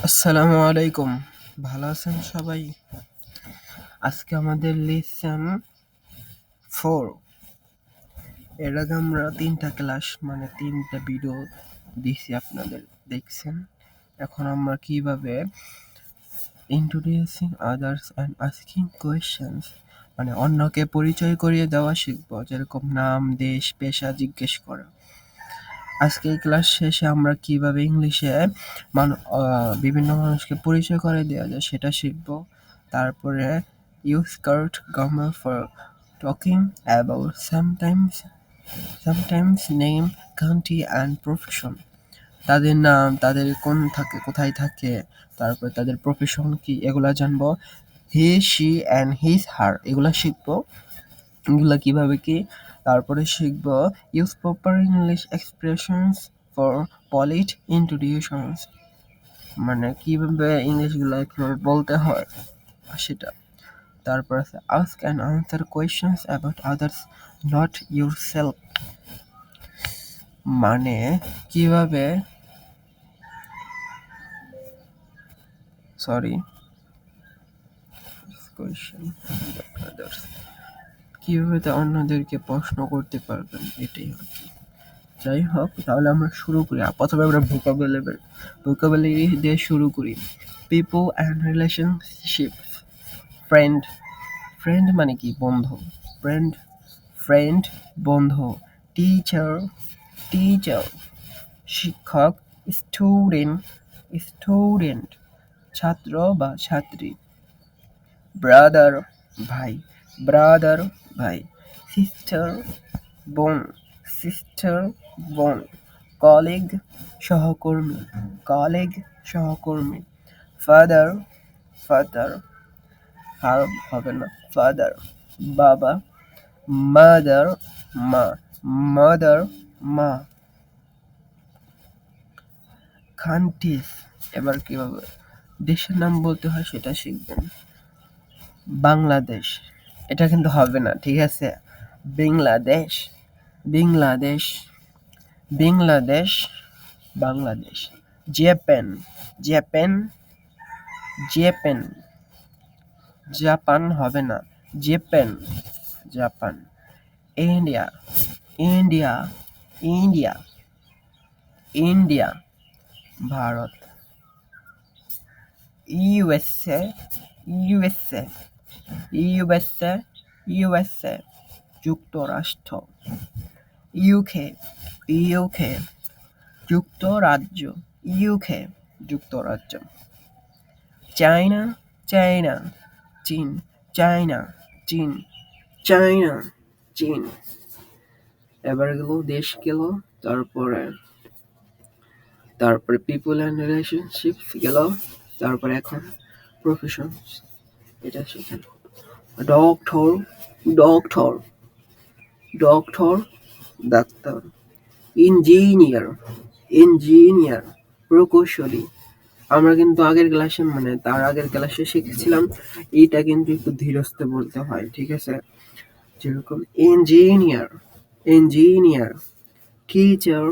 আসসালামু আলাইকুম। ভালো আছেন সবাই? আজকে আমাদের লেসন 4। এর আগে আমরা ৩টা ক্লাস মানে ৩টা ভিডিও দিছি, আপনাদের দেখছেন। এখন আমরা কিভাবে introducing others and asking questions মানে অন্যকে পরিচয় করিয়ে দেওয়া শিখব, যেরকম নাম, দেশ, পেশা জিজ্ঞেস করা। আজকে এই ক্লাস শেষে আমরা কিভাবে ইংলিশে বিভিন্ন মানুষকে পরিচয় করে দেওয়া যায় সেটা শিখব। তারপরে use correct grammar for talking about sometimes name, country and profession. তাদের নাম, তাদের কোথায় থাকে, তারপরে তাদের প্রফেশন কি, এগুলা জানবো। He, she and his, her, এগুলা শিখবো। এগুলা কিভাবে কি, তারপরে শিখব use proper English expressions for polite introductions, মানে কিভাবে ইংলিশগুলো কিভাবে বলতে হয় সেটা। তারপর আছে ask and answer questions about others not yourself, মানে কিভাবে সরি কোয়েশ্চেন আদার্স কিভাবে তা অন্যদেরকে প্রশ্ন করতে পারবেন, এটাই আর কি। যাই হোক, তাহলে আমরা শুরু করি। প্রথমে আমরা ভোকাবুলারি দিয়ে শুরু করি। People and relationship. Friend, friend মানে কি, বন্ধু। ফ্রেন্ড, ফ্রেন্ড বন্ধু। টিচার, টিচার শিক্ষক। স্টুডেন্ট, স্টুডেন্ট ছাত্র বা ছাত্রী। ব্রাদার ভাই, ব্রাদার ভাই। সিস্টার বোন, সিস্টার বোন। কলিগ সহকর্মী, কলিগ সহকর্মী। ফাদার, ফাদার হবে না, ফাদার বাবা। মাদার মা, মাদার মা। কান্ট্রিজ, এবার কিভাবে দেশের নাম বলতে হয় সেটা শিখবেন। বাংলাদেশ, এটা কিন্তু হবে না, ঠিক আছে। Bangladesh, Bangladesh, Bangladesh, Bangladesh. Japan, Japan, Japan, Japan হবে না, Japan, Japan. India, India, India, India Bharat. USA, USA, USA, USA যুক্তরাষ্ট্র। ইউকে, ইউকে যুক্তরাজ্য, ইউকে যুক্তরাজ্য। চায়না, চায়না, চীন, চায়না, চীন, চায়না, চীন। এবার গেল দেশ গেল, তারপরে তারপরে পিপল অ্যান্ড রিলেশনশিপস গেল, তারপরে এখন প্রফেশন, এটা শিখেন। Doctor, doctor, doctor doctor. Engineer, engineer প্রকৌশলী। আমরা কিন্তু আগের ক্লাসে মানে তার আগের ক্লাসে শিখেছিলাম এটা কিন্তু একটু ধীরস্থে বলতে হয়, ঠিক আছে। যেরকম ইঞ্জিনিয়ার, ইঞ্জিনিয়ার। টিচার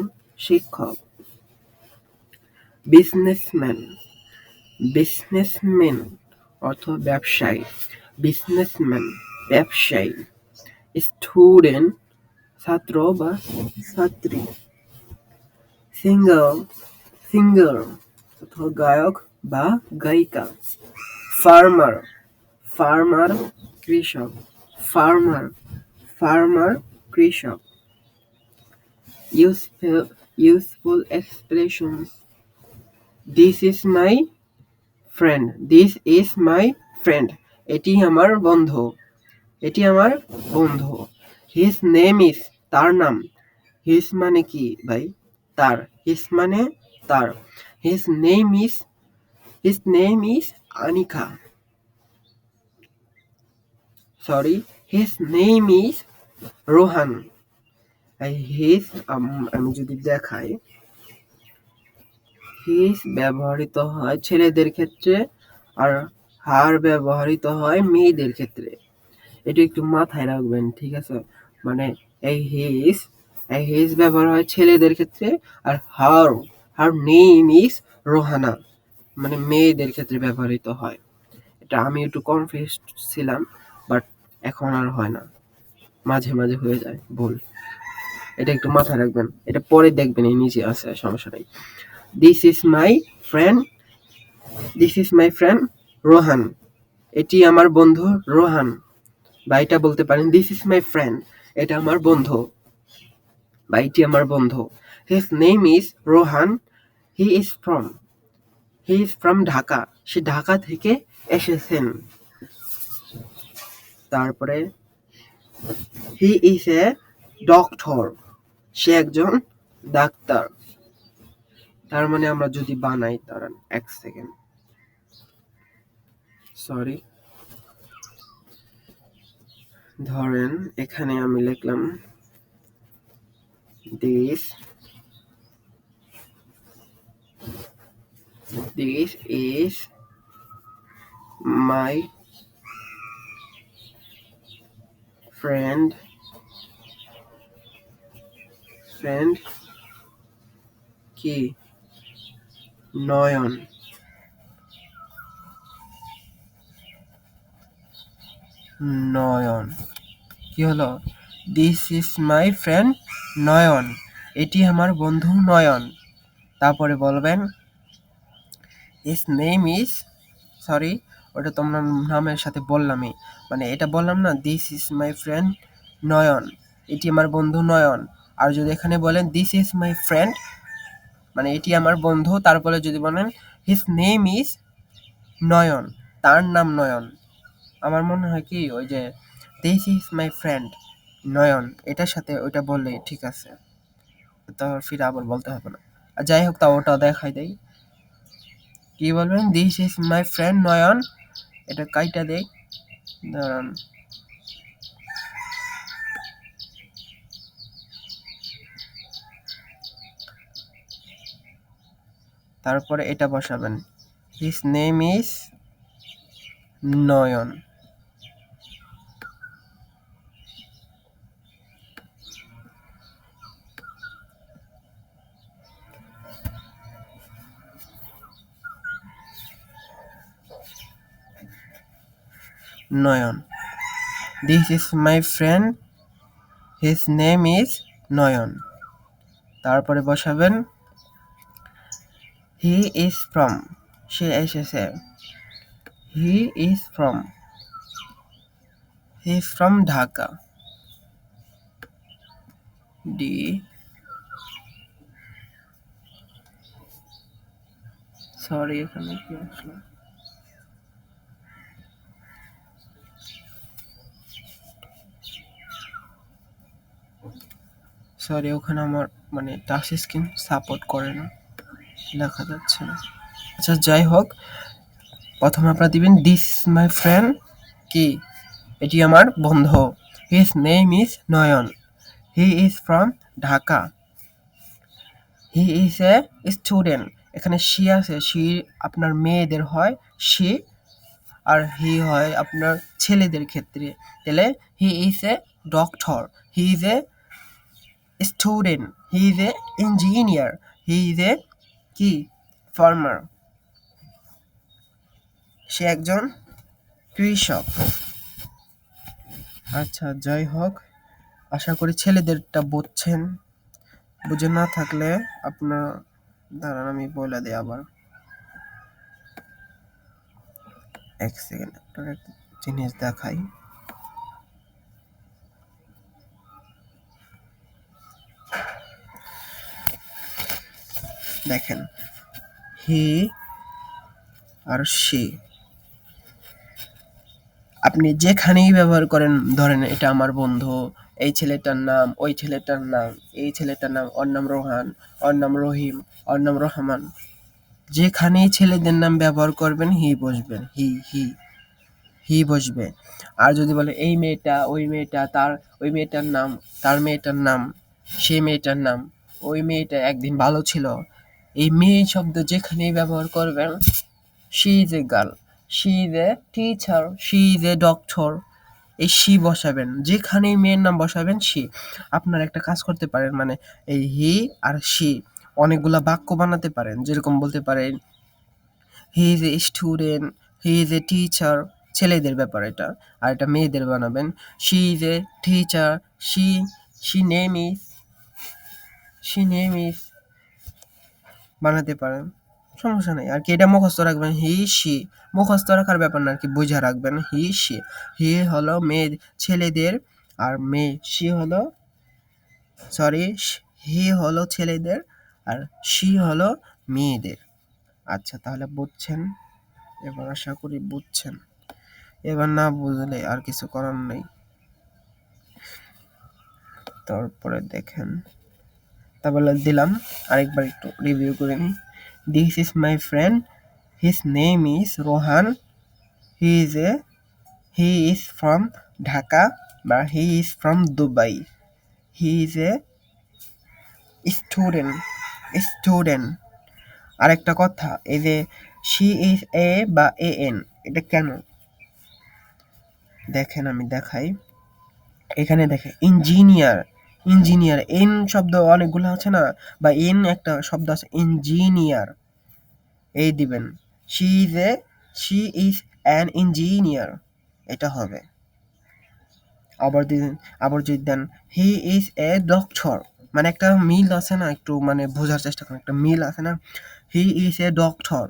শিক্ষক। বিজনেসম্যান, বিজনেসম্যান অর্থ ব্যবসায়ী, বিজনেসম্যান ব্যবসায়ী। স্টুডেন্ট ছাত্র বা ছাত্রী। সিঙ্গার, সিঙ্গার অথবা গায়ক বা গায়িকা। ফার্মার, ফার্মার কৃষক, ফার্মার, ফার্মার কৃষক। Useful, useful expressions. This is my friend, this is my friend, এটি আমার বন্ধু, এটি আমার বন্ধু। হিজ নেম ইজ, তার নাম। হিজ মানে কি ভাই, তার। হিজ মানে তার। His name is, his name is Anika, sorry, his name is Rohan. His আমি যদি দেখাই, হিজ ব্যবহৃত হয় ছেলেদের ক্ষেত্রে আর হার ব্যবহৃত হয় মেয়েদের ক্ষেত্রে। এটা একটু মাথায় রাখবেন, ঠিক আছে। মানে এই হিজ ব্যবহার হয় ছেলেদের ক্ষেত্রে, আর হার, হার নেম ইজ রোহানা, মানে মেয়েদের ক্ষেত্রে ব্যবহৃত হয়। এটা আমি একটু কনফিউজড ছিলাম, বাট এখন আর হয় না, মাঝে মাঝে হয়ে যায় ভুল। এটা একটু মাথায় রাখবেন, এটা পরে দেখবেন এই নিচে আছে, সমস্যা নেই। This is my friend, this is my friend Rohan, এটি আমার বন্ধু রোহান। বা এটা বলতে পারেন দিস ইজ মাই ফ্রেন্ড, এটা আমার বন্ধু, বা এটি আমার বন্ধু। His name is Rohan, he is from, he is from Dhaka, সে ঢাকা থেকে এসেছেন। তারপরে হি ইজ এ ডক্টর, সে একজন ডাক্তার। তার মানে আমরা যদি বানাই, দাঁড়ান এক সেকেন্ড, সরি, ধরেন এখানে আমি লিখলাম this this is my friend কি নয়ন, নয়ন কি হলো, দিস ইজ মাই ফ্রেন্ড নয়ন, এটি আমার বন্ধু নয়ন। তারপরে বলবেন হিজ নেম ইজ, সরি, ওটা তোমার নামের সাথে বললামই, মানে এটা বললাম না, দিস ইজ মাই ফ্রেন্ড নয়ন, এটি আমার বন্ধু নয়ন। আর যদি এখানে বলেন দিস ইজ মাই ফ্রেন্ড, মানে এটি আমার বন্ধু, তারপরে যদি বলেন হিজ নেম ইজ নয়ন, তার নাম নয়ন। আমার মনে হয় কি ওই যে দিস ইজ মাই ফ্রেন্ড নয়ন, এটার সাথে ওইটা বললেই ঠিক আছে, তো ফিরে আবার বলতে হবে না। আর যাই হোক, তা ওটা দেখাই দেই, কি বলবেন this is my friend Nayan, এটা কাইটা দেই, দাঁড়ান, তারপরে এটা বসাবেন, his name is Nayan, Nayan, this is my friend, his name is Nayan. তারপরে বসাবেন হি ইজ ফ্রম, সে এসেছে, he is from, he is from Dhaka, D, sorry এখানে কি আসলো, সরি ওখানে আমার মানে টাচ স্ক্রিন সাপোর্ট করে না, লেখা যাচ্ছে না। আচ্ছা যাই হোক, প্রথমে আপনারা দিবেন দিস মাই ফ্রেন্ড কি, এটি আমার বন্ধু, his name is Nayan, he is from Dhaka, he is a student, এখানে শি আছে, শি আপনার মেয়েদের হয় শি, আর হি হয় আপনার ছেলেদের ক্ষেত্রে, তাহলে হি is a doctor, he is a student, he is A engineer, he is এ কি ফার্মার, সে একজন কৃষক। আচ্ছা যাই হোক, আশা করি ছেলেদেরটা বুঝছেন, বুঝে না থাকলে আপনার, দাঁড়ান আমি বলে দিই আবার, এক সেকেন্ড আপনার একটা জিনিস দেখাই, দেখেন হি আর সে, আপনি যেখানেই ব্যবহার করেন, ধরেন এটা আমার বন্ধু, এই ছেলেটার নাম, ওই ছেলেটার নাম, এই ছেলেটার নাম, ওর নাম রোহান, ওর নাম রহিম, ওর নাম রহমান, যেখানেই ছেলেদের নাম ব্যবহার করবেন হি বসবেন, হি হি হি বসবে। আর যদি বলে এই মেয়েটা, ওই মেয়েটা, তার ওই মেয়েটার নাম, তার মেয়েটার নাম, সেই মেয়েটার নাম, ওই মেয়েটা একদিন ভালো ছিল, এই মেয়ে শব্দ যেখানেই ব্যবহার করবেন, she is a girl, she is a teacher, she is a doctor, এই শি বসাবেন, যেখানেই মেয়ের নাম বসাবেন শি। আপনারা একটা কাজ করতে পারেন, মানে এই হি আর শি অনেকগুলা বাক্য বানাতে পারেন, যেরকম বলতে পারেন হি is a student, he is a teacher, ছেলেদের ব্যাপার এটা। আর এটা মেয়েদের বানাবেন। She is a teacher, she she name is, she name is বানাতে পারেন, সমস্যা নেই আর কি। এটা মুখস্থ রাখবেন, হি শি, মুখস্থ রাখার ব্যাপার না আর কি, বুঝা রাখবেন। হি শি, হি হলো মেয়ে ছেলেদের, আর মেয়ে শি হলো, সরি, হি হলো ছেলেদের আর শি হলো মেয়েদের। আচ্ছা তাহলে বুঝছেন, এবার আশা করি বুঝছেন। এবার না বুঝলে আর কিছু করার নেই। তারপরে দেখেন, তারপরে দিলাম, আরেকবার একটু রিভিউ করে নিই। This is my friend, his name is Rohan, he is a he is from Dhaka বা he is from Dubai, he is a student, student. আরেকটা কথা, এই যে শি ইজ এ বা এ এন, এটা কেন দেখেন, আমি দেখাই। এখানে দেখে ইঞ্জিনিয়ার, ইঞ্জিনিয়ার এন শব্দ অনেকগুলো আছে না, বা এন একটা শব্দ আছে ইঞ্জিনিয়ার, এই দিবেন। She is A, she is an engineer, এটা হবে। আবার দিন, আবার যদি দেন হি ইজ এ ডক্টর, মানে একটা মিল আছে না, একটু মানে বোঝার চেষ্টা করেন, একটা মিল আছে না। হি is a doctor,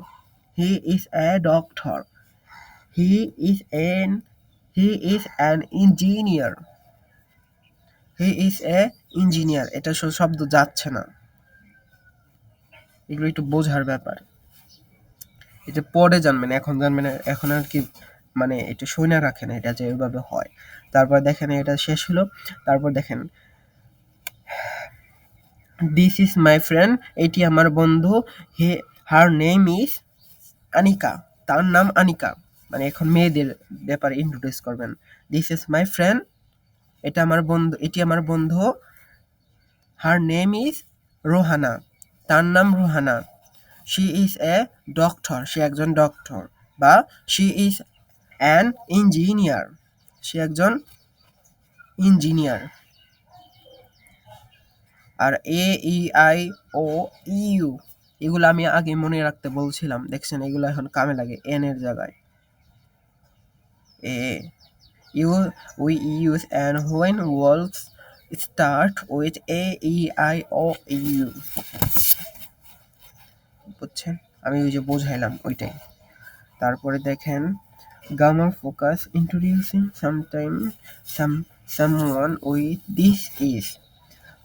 he is a doctor, he is an, he is an engineer, he is A engineer, এটা শব্দ যাচ্ছে না, এগুলো একটু বোঝার ব্যাপার। এটা পরে জানবেন, এখন জানবেন, এখন আর কি মানে এটা শুনে রাখেন, এটা যে ওইভাবে হয়। তারপর দেখেন এটা শেষ হলো। তারপর দেখেন দিস ইজ মাই ফ্রেন্ড, এটি আমার বন্ধু, হে হার নেম ইজ আনিকা, তার নাম আনিকা, মানে এখন মেয়েদের ব্যাপারে ইন্ট্রোডিউস করবেন। দিস ইজ মাই ফ্রেন্ড, এটা আমার বন্ধু, এটি আমার বন্ধু, হার নেম ইজ রোহানা, তার নাম Rohana, she is a doctor, সে একজন ডক্টর, বা শি ইজ অ্যান ইঞ্জিনিয়ার, সে একজন ইঞ্জিনিয়ার। আর A E I O U, এগুলো আমি আগে মনে রাখতে বলছিলাম, দেখছেন এগুলো এখন কামে লাগে এন এর জায়গায়। A U, we use an when words start with A E I O U, বুঝছেন, আমি ওই যে বোঝাইলাম ওইটাই। তারপরে দেখেন grammar focus introducing sometime someone with this is,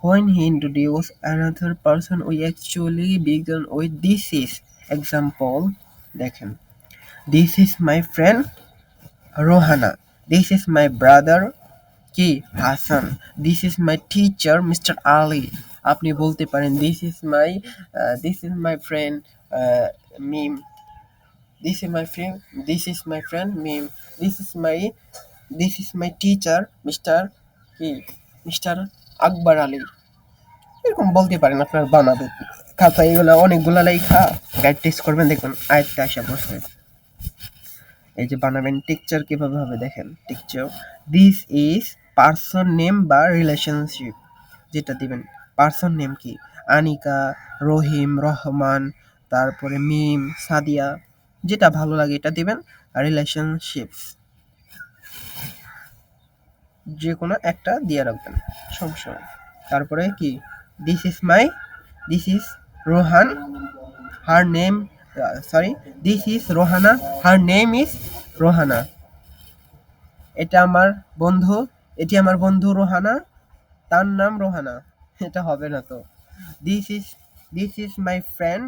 when he introduce another person we actually begin with this is। example দেখেন, this is my friend Rohana, this is my brother কি Hasan, this is my teacher mister Ali. আপনি বলতে পারেন this is my friend Mim, this is my friend, this is my friend Mim, this is my, this is my teacher mister কি, mister Akbar Ali. এরকম বলতে পারেন, আপনার বানাবে খাতা, এগুলো অনেকগুলা লেখা গাইড টেস্ট করবেন, দেখবেন আয়ত্তে আসা বসবে। এই যে বানাবেন টিকচার কিভাবে হবে দেখেন, টিকচার দিস ইজ পার্সন নেম বা রিলেশনশিপ, যেটা দিবেন পার্সন নেম কি, আনিকা, রহিম, রহমান, তারপরে মিম, সাদিয়া, যেটা ভালো লাগে এটা দিবেন। আর রিলেশনশিপস যে কোনো একটা দিয়ে রাখবেন, সমস্যা নেই। তারপরে কি, this is my, this is Rohan, her name, sorry, this is Rohana, her name is Rohana, এটা আমার বন্ধু, এটি আমার বন্ধু রোহানা, তার নাম রোহানা, এটা হবে না তো। This is, this is my friend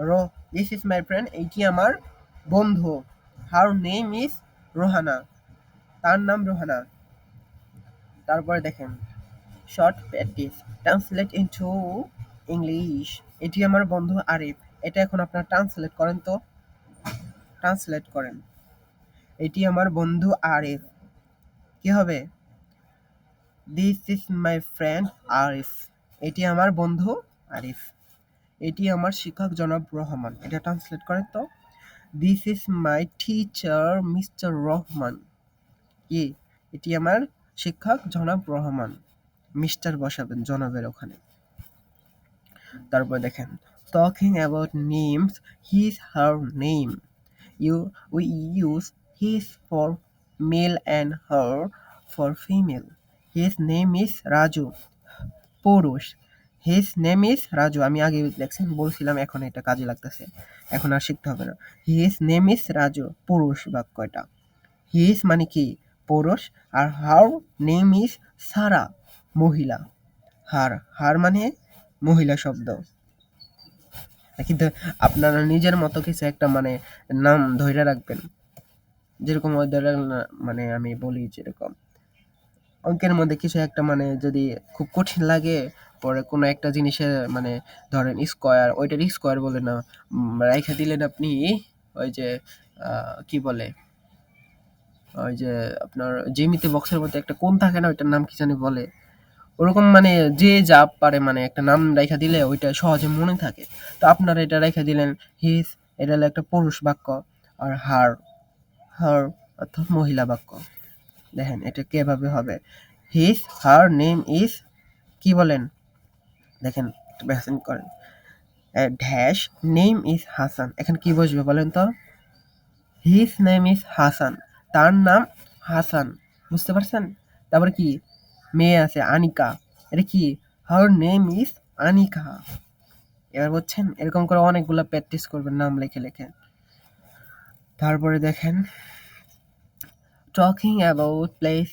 রো, দিস ইজ মাই ফ্রেন্ড, এটি আমার বন্ধু, হার নেম ইজ রোহানা, তার নাম রোহানা। তারপরে দেখেন short practice, translate into English, এটি আমার বন্ধু আরিফ, এটা এখন আপনারা ট্রান্সলেট করেন তো, ট্রান্সলেট করেন, এটি আমার বন্ধু আরিফ, কি হবে, this is my friend Arif, এটি আমার বন্ধু আরিফ, এটি আমার শিক্ষক জনাব রহমান, এটা ট্রান্সলেট করেন তো, this is my teacher mister Rahman, কি, এটি আমার শিক্ষক জনাব রহমান, মিস্টার বসাবেন জনাবের ওখানে। তারপর দেখেন talking about names, his her name, We use his for male and her for female. His name is Raju, পুরুষ। His name is Raju. আমি আগে লেখছেন বলছিলাম, এখন এটা কাজে লাগতেছে, এখন আর শিখতে হবে না। His name is রাজু, পুরুষ বাক্য এটা। His মানে কি পুরুষ, আর her name is সারা, মহিলা। হার মানে মহিলা শব্দ। কিন্তু আপনারা নিজের মতো কিছু একটা মানে নাম ধইরা রাখবেন, যেরকম ওই ধরে মানে আমি বলি যেরকম অঙ্কের মধ্যে কিছু একটা মানে যদি খুব কঠিন লাগে, পরে কোনো একটা জিনিসের মানে ধরেন স্কয়ার, ওইটার স্কয়ার বলে না রাইখা দিলেন আপনি, ওই যে কি বলে, ওই যে আপনার জ্যামিতি বক্সের মধ্যে একটা কোণ থাকে না, ওইটার নাম কি জানি বলে, ওরকম মানে যে যা পারে মানে একটা নাম রাইখা দিলে ওইটা সহজে মনে থাকে। তো আপনারা এটা রাইখা দিলেন হিজ, এটা হলো একটা পুরুষ বাক্য, আর হার, হার অর্থাৎ মহিলা বাক্য। দেখেন এটা কিভাবে হবে, হিজ হার নেম ইজ, কি বলেন দেখেন একটু ব্যাখ্যা করেন, ড্যাশ নেম ইজ হাসান, এখানে কি বসবে বলেন তো, হিজ নেম ইজ হাসান, তার নাম হাসান, বুঝতে পারছেন? তারপরে কি মেয়ে আছে আনিকা, এটা কি হার নেম ইজ আনিকা। এবার বুঝছেন, এরকম করে অনেকগুলো প্র্যাকটিস করবেন নাম লিখে লিখে। তারপরে দেখেন talking about place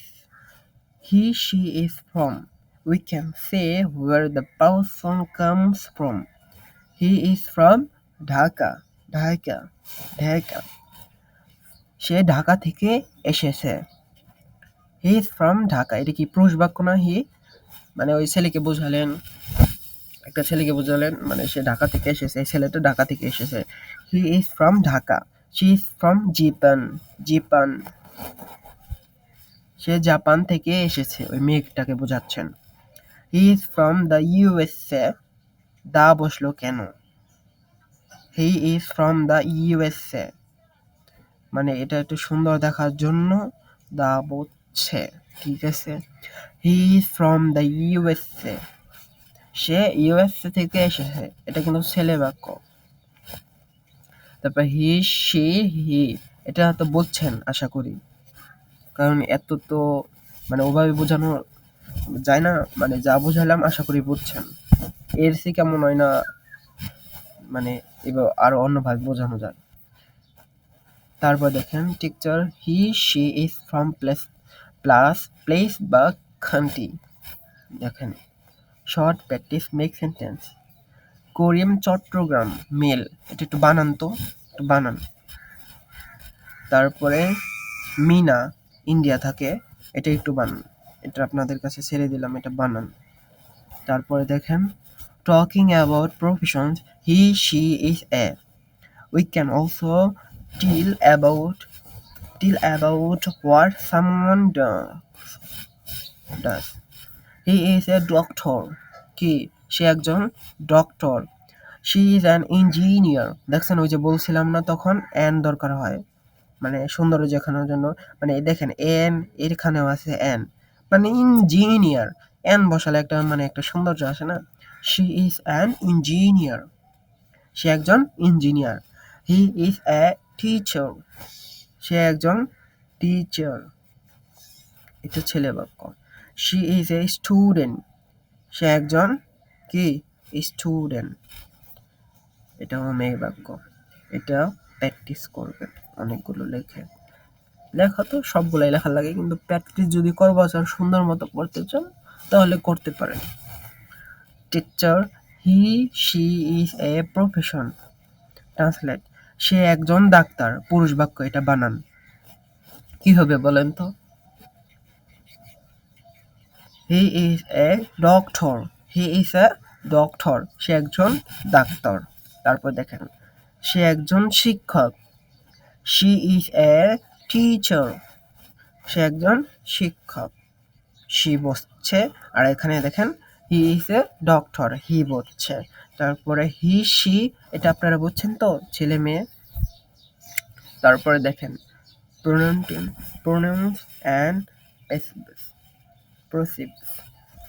he she is from, we can say where the person comes from. He is from Dhaka, Dhaka, Dhaka. সে ঢাকা থেকে এসেছে। হি ইজ ফ্রম ঢাকা, এটা কি পুরুষ বাক্য না? হি মানে ওই ছেলেকে বোঝালেন, একটা ছেলেকে বোঝালেন মানে সে ঢাকা থেকে এসেছে, এই ছেলেটা ঢাকা থেকে এসেছে। He is from Dhaka. She is from Japan, Japan, সে জাপান থেকে এসেছে, ওই মেয়েটাকে বোঝাচ্ছেন। He is from the USA, দা বসলো কেন? He is from the USA, মানে এটা একটু সুন্দর দেখার জন্য দা বসছে, ঠিক আছে? হি is from the USA, say USA থেকে এসেছে, এটা কিন্তু ছেলে বাক্য। তারপর হি সি হি, এটা তো বুঝছেন আশা করি, কারণ এত তো মানে ওভাবে বোঝানো যায় না, মানে যা বুঝালাম আশা করি বুঝছেন। এর সে কেমন হয় না মানে এবার আরো অন্যভাবে বোঝানো যায়। তারপর দেখেন teacher he she is from place বা কান্ট্রি। দেখেন শর্ট প্র্যাকটিস মেক সেন্টেন্স। করিম চট্টগ্রাম, মেল, এটা একটু বানান তো, একটু বানান। তারপরে মিনা ইন্ডিয়া থাকে, এটা একটু বানান, এটা আপনাদের কাছে ছেড়ে দিলাম, এটা বানান। তারপরে দেখেন talking about professions, he she is A, we can also tell about what someone does. He is a doctor, কি সে একজন doctor. she is an engineer, দেখছেন ওই যে বলছিলাম না তখন এন দরকার হয় মানে সৌন্দর্য দেখানোর জন্য, মানে দেখেন এন এখানেও আছে এন, মানে ইঞ্জিনিয়ার, এন বসালে একটা মানে একটা সৌন্দর্য আসে না। she is an engineer, সে একজন engineer. He is a teacher, সে একজন টিচার, এটা ছেলে বাক্য। শি ইজ এ স্টুডেন্ট, সে একজন কি স্টুডেন্ট, এটাও মেয়ে বাক্য। এটা প্র্যাকটিস করবেন অনেকগুলো লেখে, লেখা তো সবগুলাই লেখা লাগে, কিন্তু প্র্যাকটিস যদি করবা চান সুন্দর মতো করতে চান তাহলে করতে পারেন। Teacher he she is a profession, translate সে একজন ডাক্তার, পুরুষ বাক্য, এটা বানান কি হবে বলেন তো? He is a doctor, he is a doctor, সে একজন ডাক্তার। তারপর দেখেন সে একজন শিক্ষক, শি ইজ এ টিচার, সে একজন শিক্ষক, শি বসছে, আর এখানে দেখেন হি ইজ এ ডক্টর, হি বসছে। তারপরে হি শি, এটা আপনারা বুঝছেন তো, ছেলে মেয়ে। তারপরে দেখেন pronouns and passives.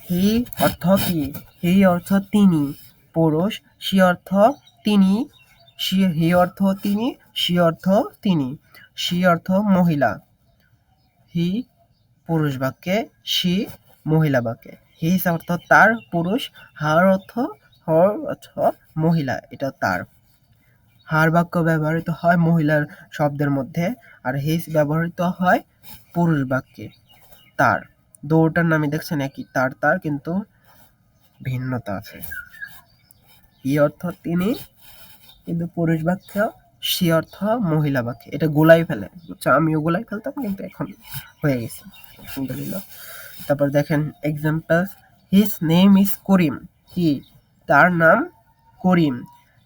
হি অর্থ কি? হি অর্থ তিনি পুরুষ, শি অর্থ তিনি হি অর্থ তিনি, শি অর্থ তিনি, শি অর্থ মহিলা, হি পুরুষ বাক্যে, শি মহিলা বাক্যে। হিজ অর্থ তার পুরুষ, হার অর্থ হর অর্থ মহিলা, এটা তার। হার বাক্য ব্যবহৃত হয় মহিলার শব্দের মধ্যে, আর হিজ ব্যবহৃত হয় পুরুষ বাক্যে, তার। দুটার নামই দেখছেন একই, তার তার, কিন্তু ভিন্নতা আছে। হি অর্থ তিনি, কিন্তু পুরুষ বাক্য, সে অর্থ মহিলা বাক্যে। এটা গোলাই ফেলে, বুঝছো? আমিও গোলাই ফেলতাম, কিন্তু এখন হয়ে গেছে আলহামদুলিল্লাহ। তারপর দেখেন এক্সাম্পল, হিজ নেম ইজ করিম, কি, তার নাম করিম।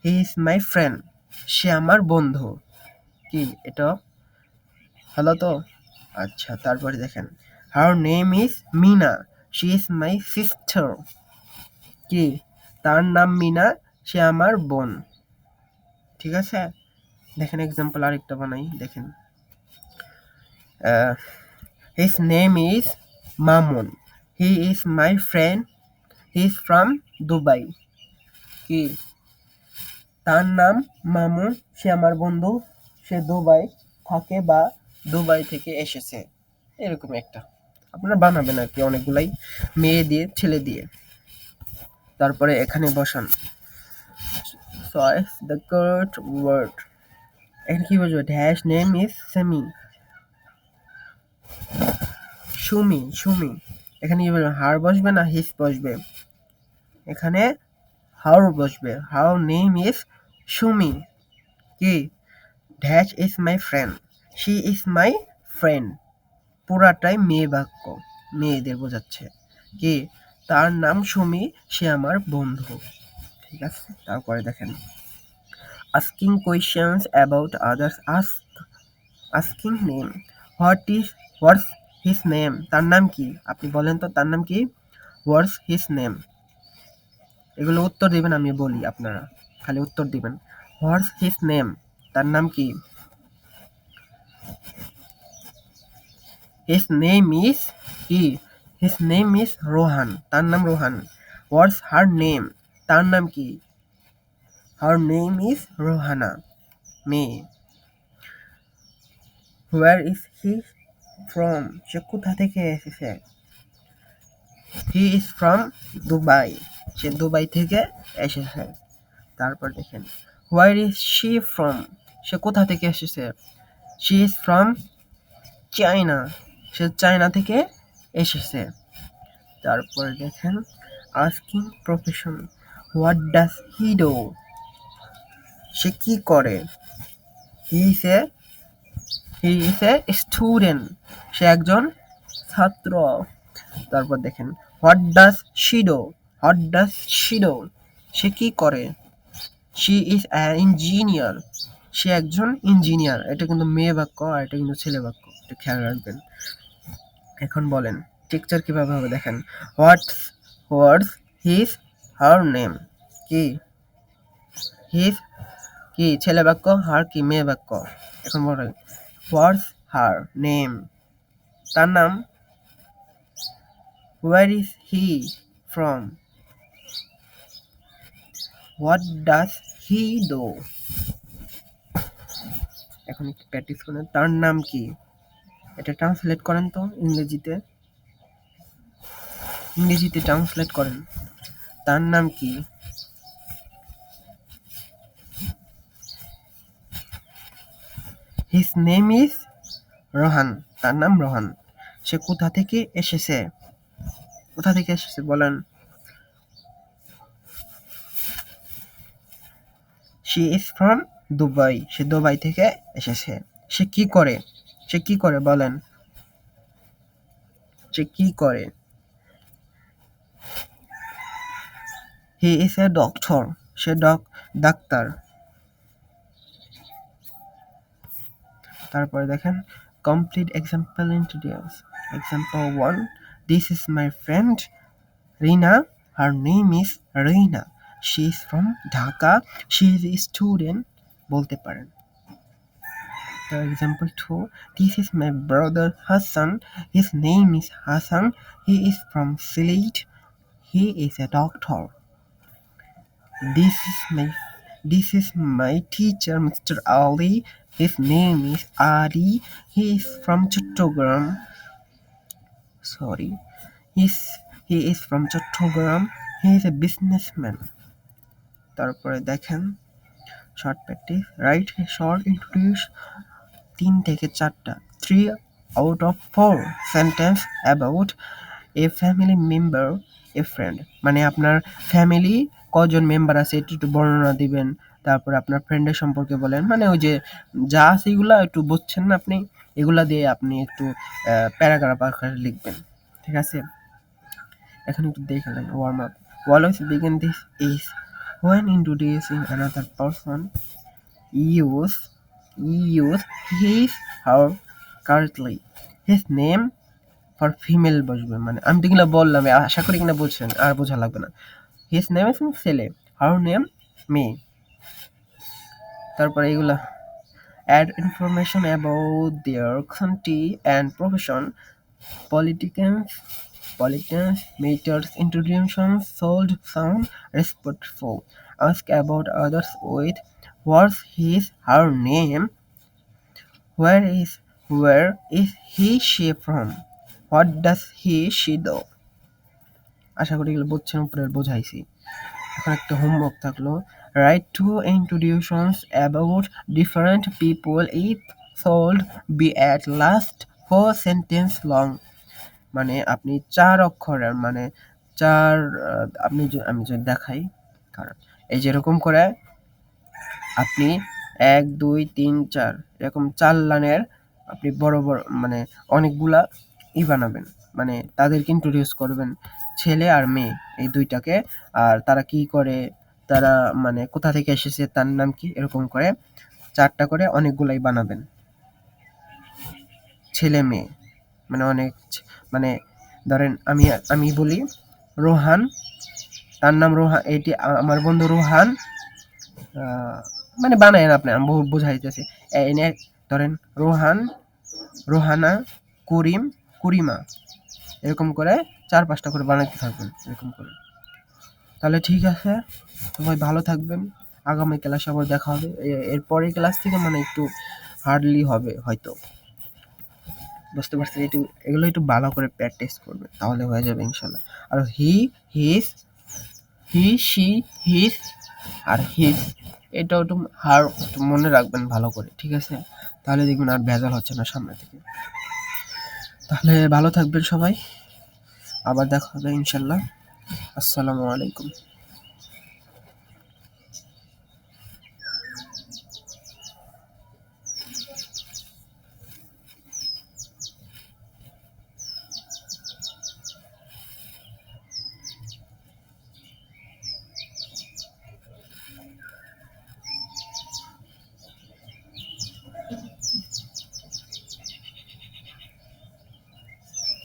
হি ইজ মাই ফ্রেন্ড, সে আমার বন্ধু, কি, এটা হলো তো। আচ্ছা, তারপরে দেখেন, her name is Mina, she is my sister, কি, তার নাম মিনা, সে আমার বোন। ঠিক আছে, দেখেন এক্সাম্পল আরেকটা বানাই, দেখেন his name is Mamun, he is my friend, he is from Dubai, কি, তার নাম মামুন, সে আমার বন্ধু, সে দুবাই থাকে বা দুবাই থেকে এসেছে। এরকম একটা আপনারা বানাবেন আর কি, অনেকগুলাই, মেয়ে দিয়ে ছেলে দিয়ে। তারপরে এখানে বসান choice the correct word, এখানে কি বলবো, ড্যাশ নেম ইজ সেমি, সুমি, সুমি, এখানে কি বলবো, হার বসবে না হিস বসবে, এখানে হার বসবে, হার নেম ইজ সুমি, কি, dash is my friend, she is my friend, পুরাটাই মেয়ে বাক্য, মেয়েদের বোঝাচ্ছে, কি, তার নাম সুমি, সে আমার বন্ধু। ঠিক আছে, তারপরে দেখেন asking questions about others, asking name, what's his name, তার নাম কি, আপনি বলেন তো তার নাম কি, what's his name, এগুলো উত্তর দিবেন, আমি বলি, আপনারা খালি উত্তর দিবেন। what's his name, তার নাম কি, his name is, কি, his name is রোহান, তার নাম রোহান। what's her name, তার নাম কি, her name is রোহানা, মেয়ে। where is he from, সে কোথা থেকে এসেছে, হি ইজ ফ্রম দুবাই, সে দুবাই থেকে এসেছে। তারপর দেখেন হোয়ার ইজ শি ফ্রম, সে কোথা থেকে এসেছে, শি ইজ ফ্রম চায়না, সে চায়না থেকে এসেছে। তারপর দেখেন asking profession, what does he do, সে কি করে, হি ইজ এ স্টুডেন্ট, সে একজন ছাত্র। তারপর দেখেন what does she do, what does she do, সে কি করে, শি ইজ অ্যান ইঞ্জিনিয়ার, সে একজন ইঞ্জিনিয়ার। এটা কিন্তু মেয়ে বাক্য, আর এটা কিন্তু ছেলে বাক্য, এটা খেয়াল রাখবেন। এখন বলেন টেক্সচার কিভাবে হবে, দেখেন হোয়াটস হিজ হার নেম, কি, হিজ, কি, ছেলে বাক্য, হার কি, মেয়ে বাক্য। এখন বলেন হোয়াটস হার নেম, তার নাম, where is he from, what does he do, এখন একটু প্র্যাকটিস করেন, তার নাম কি, এটা ট্রান্সলেট করেন তো ইংরেজিতে, ইংরেজিতে ট্রান্সলেট করেন, তার নাম কি, হিজ নেম ইজ রোহান, তার নাম রোহান। সে কোথা থেকে এসেছে, কোথা থেকে এসেছে বলেন, শি ইজ ফ্রম দুবাই, সে দুবাই থেকে এসেছে। সে কি করে, সে কি করে বলেন, সে কি করে, হি is a doctor, say doctor. তারপরে দেখেন complete example introduce, example 1, this is my friend Rina, her name is Rina, she is from Dhaka, she is a student, বলতে পারেন। তো example 2, this is my brother Hasan, his name is Hasan, he is from Sylhet, he is a doctor. This is my This is my teacher, Mr. Ali. His name is Ali. He is from Chattogram. Sorry. He's, he is from Chattogram. He is a businessman. তারপরে দেখেন short practice right short introduce 3 থেকে 4টা 3 out of 4 sentence about a family member a friend মানে আপনার family কজন member আছে একটু একটু বর্ণনা দিবেন তারপর আপনার ফ্রেন্ডের সম্পর্কে বলেন মানে ওই যে যা আছে এগুলা একটু বুঝছেন না আপনি এগুলা দিয়ে আপনি একটু প্যারাগ্রাফ আকারে লিখবেন ঠিক আছে এখন একটু দেখে নেন warm up always begin this is when introducing another person use use his her correctly his name for female বসবে মানে আমি তো এগুলো বললাম আশা করি কিনা বুঝছেন আর বোঝা লাগবে না হিজ নেম ইজ ছেলে হার নেম মেয়ে তারপরে এগুলা add information about their country and profession politicians politics matters introduction sold sound respectful ask about others with what's his her name where is he she from what does he she do আশা করি এগুলো বুঝছেন উপরে বোঝাইছি এখন একটা homework থাকলো write to introductions about different people if should be at last 4 sentence long মানে আপনি 4 অক্ষরের মানে 4 আমি যদি দেখাই কারণ এই যেরকম করে আপনি 1 2 3 4 এরকম 4 লাইনের আপনি বড় বড় মানে অনেকগুলা বানাবেন মানে তাদেরকে ইন্ট্রোডিউস করবেন ছেলে আর মেয়ে এই দুইটাকে আর তারা কি করে তারা মানে কোথা থেকে এসেছে তার নাম কি এরকম করে 4টা করে অনেকগুলাই বানাবেন ছেলে মেয়ে মানে অনেক মানে ধরেন আমি বলি রোহান তার নাম রোহান এটি আমার বন্ধু রোহান মানে বানায়েন আপনি আমি বুঝাইতেছি এনে ধরেন রোহান রোহানা করিম করিমা এরকম করে 4-5টা করে বানাইতে থাকবেন এরকম করে তাহলে ঠিক আছে সবাই ভালো থাকবেন আগামী ক্লাসে আবার দেখা হবে এর পরের ক্লাস থেকে মানে একটু হার্ডলি হবে হয়তো বুঝতে পারছেন এগুলো একটু ভালো করে প্র্যাকটিস করবেন তাহলে হয়ে যাবে ইনশাল্লাহ আর হি শি হিজ আর হিজ এটাও একটু মনে রাখবেন ভালো করে ঠিক আছে তাহলে দেখবেন আর ভেজাল হচ্ছে না সামনে থেকে তাহলে ভালো থাকবেন সবাই আবার দেখা হবে ইনশাল্লাহ আসসালামু আলাইকুম